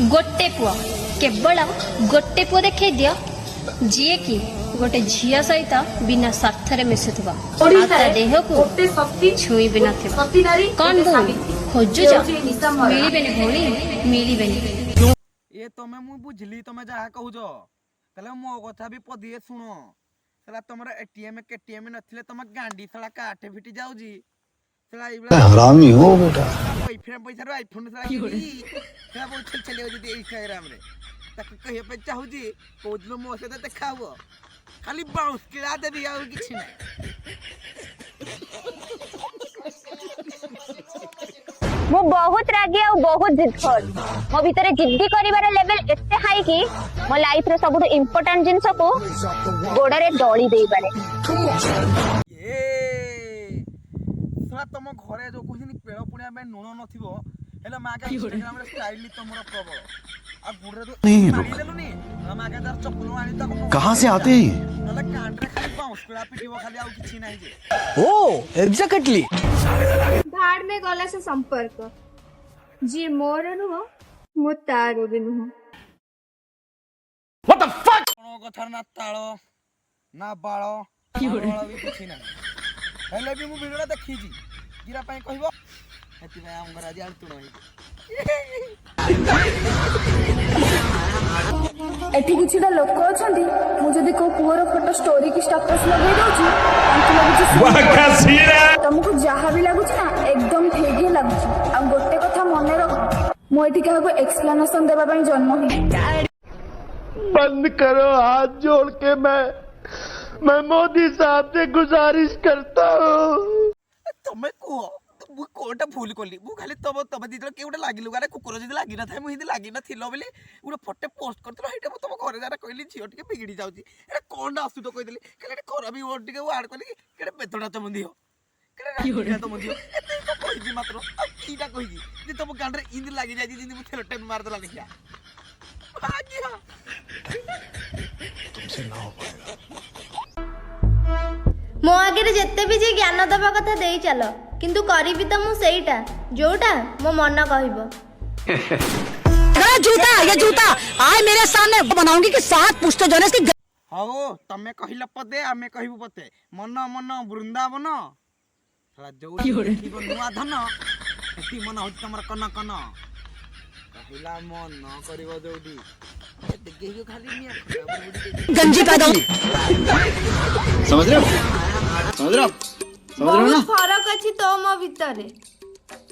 गोटे पुआ केवल गोटे पुआ देखै दियो जी कि गोटे झिया सहित बिना स्वार्थ मिशुवा देह को छुई भी कौन खोजु मिलबे भौणी मिलबे ये तमे मु बुझली तमे जहा कहू तले मो कथा भी पदिए सुनो सला तमरा एटीएम केटीएम नथिले तम गांडी सला काटे फिटी जाउजी सला इबला हरामी हो बेटा बॉयफ्रेंड पैसा रो आईफोन सला सला बहुत चले हो जदी इंस्टाग्राम रे तक कहिए पे चाहूजी कोदलो मो से देखाबो खाली बाउंस किला दे दिया और किछि नै मु बहुत रागी आ बहुत जिद्दखोर मो भीतर जिद्दी करिवार लेवल एते हाई कि मो लाइफ रे सबुठ इंपोर्टेंट जिंस को गोडरे डोली देई पारे ये सला तम घरे जो कोहिनी पेड़ पुणिया में नुण नथिबो हेले माके इंस्टाग्राम रे स्टाइल तमरो प्रबल आ गुडरे तो मारी देलुनी माके दर चप्पल आनी त कहां से आते हैं नले कांडरे खाली बाउंस किला पिटिबो खाली आ किछि नै जे ओ एग्जैक्टली भाड़ में गला से संपर्क जी मोर नुह मो तार भी नुह व्हाट द फक कोनो कथा ना ताळो ना बाळो बाळो भी किछि नै हेले भी मु वीडियो देखि जी गिरा पई कहबो हेति भाई हम राजी आल तुनो एठी किछिटा लोक अछंती मु जदी को पुअर फोटो स्टोरी की स्टेटस लगे दोची तांको लागुची वाका सीरा तुमको जहां भी लागुची ना एकदम ठीक ही लागुची आ गोटे कथा मने रख मु एठी काहा को एक्सप्लेनेशन देबा पई जन्म ही बंद करो हाथ जोड़ के मैं मोदी साहब से गुजारिश करता हूँ तमे को मु कोटा भूल कोली मु खाली तब तब दिदर के उडे लागिलु गारे कुकुर जदी लागी न थाय मु हिंदी लागी न थिलो बेले उडे फोटो पोस्ट करतलो हेटा तब घरे जारा कहली झियो टिके बिगड़ी जाउची एटा कोन आसु तो कहदेली केले खरा भी वर्ड टिके वाड कोली केले पेतडा चमंदी हो केले तो मंदी हो एते तो कहि मात्र आ कीटा कहि जे तब गांडरे इंदी लागी जाई दिन मु थेलो टेन मार दला लिखिया भाग्य तुमसे ना हो पाएगा मो आगे जेते भी जे ज्ञान दबा कथा देई चलो किंतु करिबी त मु सेईटा जोटा मो मन कहबो ये जूता आय मेरे सामने बनाऊंगी कि 7 पुष्ट जने की हाओ तमे कहिला पदे आमे कहिबु पते मन मन वृंदावन साला जोड़ी देखिबो नुआ धन एती मन होत तमर कन कन कहिला मन न करिवो जोड़ी देखियो खाली मिया गंजी का दो समझ रहे हो बहुत फरक अछि तो मो भितरे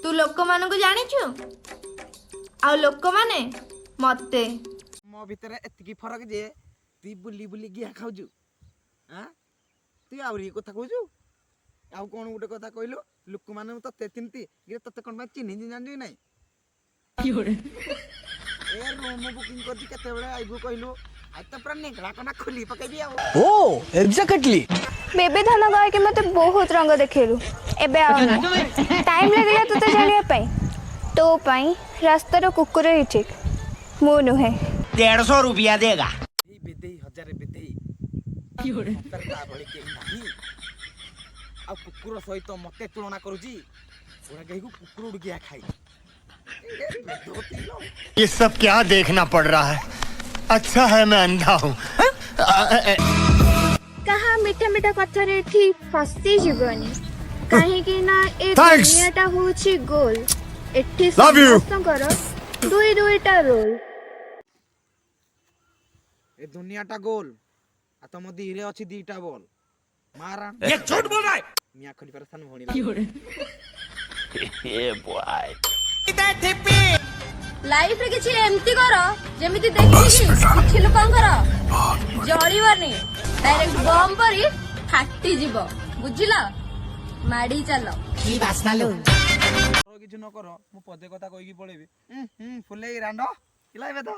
तू लोक मान को जानि छु आ लोक माने मते मो भितरे एतकी फरक जे ती बुली बुली गिया खाउजु हां तू आउरी कथा कहजु आ कोन गुटे कथा कहलु लोक माने तो ते चिंती गे तते कोन बा चिन्हि जानि नै ए रूम बुकिंग करती केते बेले आइबो कहलु आ त पूरा नेगला कोना खुली पकेबी आ ओ एग्जैक्टली बेबे धन गाय के मते बहुत रंग देखेलु एबे आ टाइम लगेला तते जानिया पई तो पई रास्ता रो कुकुर ही ठीक मु नुहे 150 रुपया देगा ई बेदेई 1000 बेदेई तरता भली के नाही आ कुकुर सहित मते तुलना करूजी ओरा गईगु कुकुर उड़ गया खाई ये सब क्या देखना पड़ रहा है अच्छा है मैं अंधा हूँ कहा मीठा मीठा कथा रे ठीक फस्ती जीवनी काहे कि ना ए दुनियाटा होची गोल एठी समस्तंकर दुई दुईटा रोल ए दुनियाटा गोल आ तम धीरे अछि दीटा बॉल मारा ये झूठ बोल रहा है मिया खली परसान भणी ये बॉय लाइफ रे किछि एम्ति करो जेमिति देखि किछि लोकंकर जळीबनी डायरेक्ट बम परी फाटी जीव बुझिला माडी चलो की वासना लो किछु न करो मु पदे कथा कहि की पळेबी फुले रांडो इलाइबे त